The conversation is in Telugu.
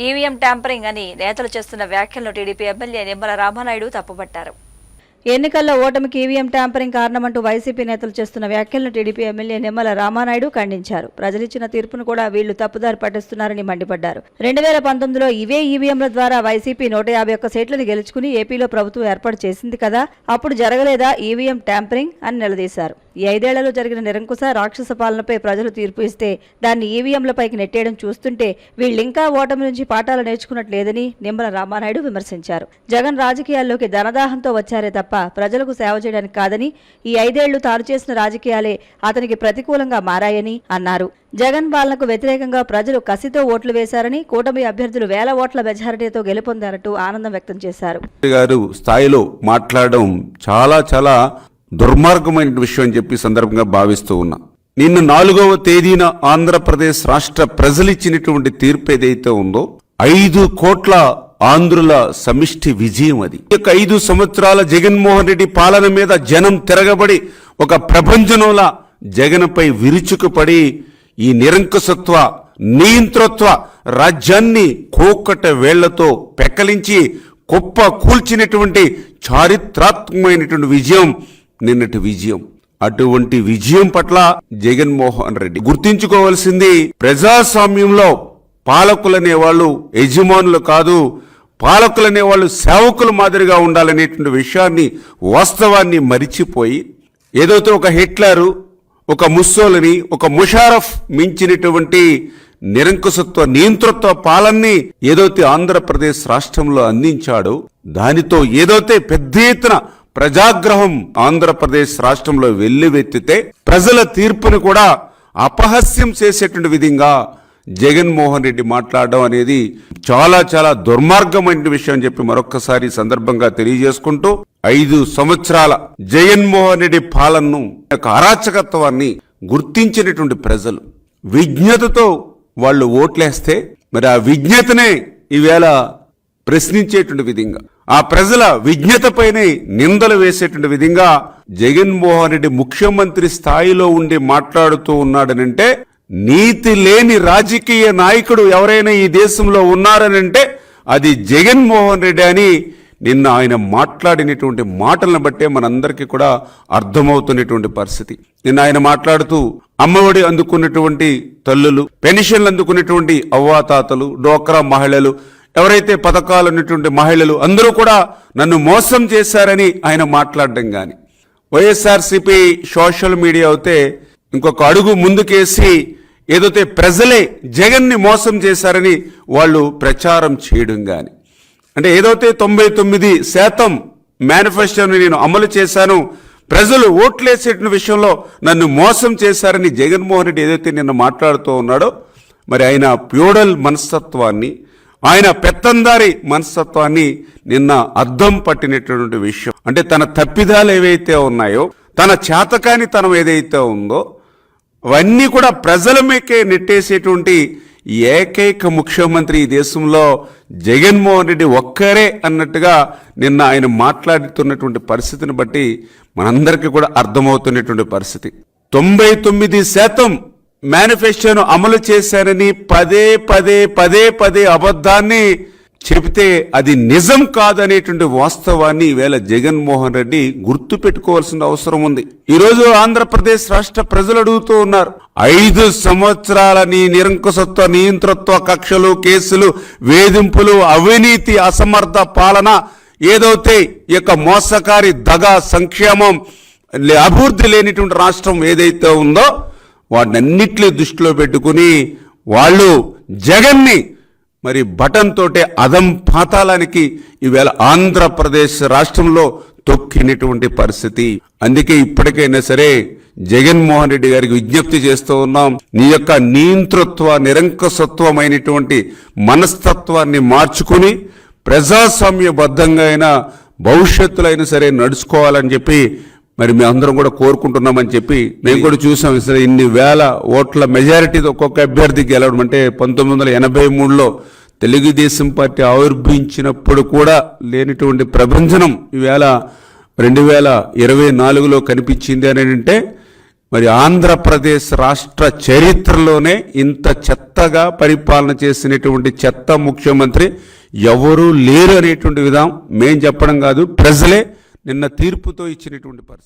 ఈవీఎం ట్యాంపరింగ్ అని నేతలు చేస్తున్న వ్యాఖ్యలను టీడీపీ ఎమ్మెల్యే నిమ్మల రామానాయుడు తప్పుపట్టారు. ఎన్నికల్లో ఓటమికి ఈవీఎం ట్యాంపరింగ్ కారణమంటూ వైసీపీ నేతలు చేస్తున్న వ్యాఖ్యలను టీడీపీ ఎమ్మెల్యే నిమ్మల రామానాయుడు ఖండించారు. ప్రజలిచ్చిన తీర్పును కూడా వీళ్లు తప్పుదారి పట్టిస్తున్నారని మండిపడ్డారు. 2019లో ఇవే ఈవీఎంల ద్వారా వైసీపీ 151 సీట్లను గెలుచుకుని ఏపీలో ప్రభుత్వం ఏర్పాటు చేసింది కదా, అప్పుడు జరగలేదా ఈవీఎం ట్యాంపరింగ్ అని నిలదీశారు. ఈ 5 ఏళ్లలో జరిగిన నిరంకుశ రాక్షస పాలనపై ప్రజలు తీర్పు ఇస్తే దాన్ని ఈవీఎంలపైకి నెట్టేయడం చూస్తుంటే వీళ్ళింకా ఓటమి నుంచి పాఠాలు నేర్చుకున్నట్లేదని నిమ్మల రామానాయుడు విమర్శించారు. జగన్ రాజకీయాల్లోకి ధనదాహంతో వచ్చారే తప్ప ప్రజలకు సేవ చేయడానికి కాదని, ఈ 5 ఏళ్లు తాను చేసిన రాజకీయాలే అతనికి ప్రతికూలంగా మారాయని అన్నారు. జగన్ పాలనకు వ్యతిరేకంగా ప్రజలు కసితో ఓట్లు వేశారని, కూటమి అభ్యర్థులు 1000 ఓట్ల మెజారిటీతో గెలుపొందారంటూ ఆనందం వ్యక్తం చేశారు. స్థాయిలో మాట్లాడడం చాలా దుర్మార్గమైన విషయం అని చెప్పి సందర్భంగా భావిస్తూ ఉన్నా. నిన్న 4వ తేదీన ఆంధ్రప్రదేశ్ రాష్ట్ర ప్రజలిచ్చినటువంటి తీర్పు ఏదైతే ఉందో 5 కోట్ల ఆంధ్రుల సమిష్టి విజయం అది. 5 సంవత్సరాల జగన్మోహన్ రెడ్డి పాలన మీద జనం తిరగబడి ఒక ప్రభంజనంలా జగన్పై విరుచుకుపడి ఈ నిరంకుశత్వ నియంతృత్వ రాజ్యాన్ని కోకట వేళ్లతో పెక్కలించి కుప్ప కూల్చినటువంటి చారిత్రాత్మకమైనటువంటి విజయం నిన్నటి విజయం. అటువంటి విజయం పట్ల జగన్మోహన్ రెడ్డి గుర్తించుకోవాల్సింది, ప్రజాస్వామ్యంలో పాలకులనే వాళ్ళు యజమానులు కాదు, పాలకులనే వాళ్ళు సేవకుల మాదిరిగా ఉండాలనేటువంటి విషయాన్ని, వాస్తవాన్ని మరిచిపోయి ఏదైతే ఒక హిట్లరు, ఒక ముస్సోలిని, ఒక ముషారఫ్ మించినటువంటి నిరంకుశత్వ నియంతృత్వ పాలనని ఏదైతే ఆంధ్రప్రదేశ్ రాష్ట్రంలో అందించాడో, దానితో ఏదైతే పెద్ద ఎత్తున ప్రజాగ్రహం ఆంధ్రప్రదేశ్ రాష్ట్రంలో వెల్లువెత్తితే ప్రజల తీర్పును కూడా అపహాస్యం చేసేటువంటి విధంగా జగన్మోహన్ రెడ్డి మాట్లాడడం అనేది చాలా దుర్మార్గమైన విషయం అని చెప్పి మరొక్కసారి సందర్భంగా తెలియజేసుకుంటూ, 5 సంవత్సరాల జగన్మోహన్ రెడ్డి పాలనను, అరాచకత్వాన్ని గుర్తించినటువంటి ప్రజలు విజ్ఞతతో వాళ్ళు ఓట్లేస్తే మరి ఆ విజ్ఞతనే ఈవేళ ప్రశ్నించేటువంటి విధంగా, ఆ ప్రజల విజ్ఞతపైనే నిందలు వేసేటువంటి విధంగా జగన్మోహన్ రెడ్డి ముఖ్యమంత్రి స్థాయిలో ఉండి మాట్లాడుతూ ఉన్నాడనంటే, నీతి లేని రాజకీయ నాయకుడు ఎవరైనా ఈ దేశంలో ఉన్నారనంటే అది జగన్మోహన్ రెడ్డి అని నిన్న ఆయన మాట్లాడినటువంటి మాటలను బట్టే మనందరికీ కూడా అర్థమవుతున్నటువంటి పరిస్థితి. నిన్న ఆయన మాట్లాడుతూ అమ్మఒడి అందుకున్నటువంటి తల్లులు, పెన్షన్లు అందుకున్నటువంటి అవ్వాతాతలు, డోక్రా మహిళలు, ఎవరైతే పథకాలు ఉన్నటువంటి మహిళలు అందరూ కూడా నన్ను మోసం చేశారని ఆయన మాట్లాడడం కానీ, వైఎస్ఆర్సీపీ సోషల్ మీడియా అయితే ఇంకొక అడుగు ముందుకేసి ఏదైతే ప్రజలే జగన్ని మోసం చేశారని వాళ్ళు ప్రచారం చేయడం కానీ, అంటే ఏదైతే 99% మేనిఫెస్టోని నేను అమలు చేశాను, ప్రజలు ఓట్లేసేట విషయంలో నన్ను మోసం చేశారని జగన్మోహన్ రెడ్డి ఏదైతే నిన్న మాట్లాడుతూ ఉన్నాడో, మరి ఆయన ప్యూడల్ మనస్తత్వాన్ని, ఆయన పెత్తందారి మనస్తత్వాన్ని నిన్న అద్దం పట్టినటువంటి విషయం. అంటే తన తప్పిదాలు ఏవైతే ఉన్నాయో, తన చేతకానితనం ఏదైతే ఉందో అవన్నీ కూడా ప్రజల మీకే నెట్టేసేటువంటి ఏకైక ముఖ్యమంత్రి ఈ దేశంలో జగన్మోహన్ రెడ్డి ఒక్కరే అన్నట్టుగా నిన్న ఆయన మాట్లాడుతున్నటువంటి పరిస్థితిని బట్టి మనందరికీ కూడా అర్థమవుతున్నటువంటి పరిస్థితి. 99% మేనిఫెస్టోను అమలు చేశారని పదే అబద్ధాన్ని చెబితే అది నిజం కాదనేటువంటి వాస్తవాన్ని ఈవేళ జగన్మోహన్ రెడ్డి గుర్తు పెట్టుకోవాల్సిన అవసరం ఉంది. ఈరోజు ఆంధ్రప్రదేశ్ రాష్ట్ర ప్రజలు అడుగుతూ ఉన్నారు, 5 సంవత్సరాల నీ నిరంకుశత్వ నియంతృత్వ కక్షలు, కేసులు, వేధింపులు, అవినీతి, అసమర్థ పాలన, ఏదైతే ఈ యొక్క మోసకారి దగా సంక్షేమం, అభివృద్ధి లేనిటువంటి రాష్ట్రం ఏదైతే ఉందో వాటినన్నిటిని దృష్టిలో పెట్టుకుని వాళ్ళు జగన్ని మరి బటన్ తోటే అదం పాతాళానికి ఈవేళ ఆంధ్రప్రదేశ్ రాష్ట్రంలో తొక్కినటువంటి పరిస్థితి. అందుకే ఇప్పటికైనా సరే జగన్మోహన్ రెడ్డి గారికి విజ్ఞప్తి చేస్తూ ఉన్నాం, నీ యొక్క నియంతృత్వ నిరంకుశత్వమైనటువంటి మనస్తత్వాన్ని మార్చుకుని ప్రజాస్వామ్యబద్ధంగా అయినా భవిష్యత్తులో అయినా సరే నడుచుకోవాలని చెప్పి మరి మేము అందరం కూడా కోరుకుంటున్నామని చెప్పి మేము కూడా చూసాం. సరే ఇన్ని వేల ఓట్ల మెజారిటీతో ఒక్కొక్క అభ్యర్థి గెలవడం అంటే 1983లో తెలుగుదేశం పార్టీ ఆవిర్భవించినప్పుడు కూడా లేనిటువంటి ప్రభంజనం ఈవేళ 2024లో కనిపించింది అని అంటే మరి ఆంధ్రప్రదేశ్ రాష్ట్ర చరిత్రలోనే ఇంత చెత్తగా పరిపాలన చేసినటువంటి చెత్త ముఖ్యమంత్రి ఎవరూ లేరు అనేటువంటి విధానం మేం చెప్పడం కాదు, ప్రజలే నిన్న తీర్పుతో ఇచ్చినటువంటి పరిస్థితి.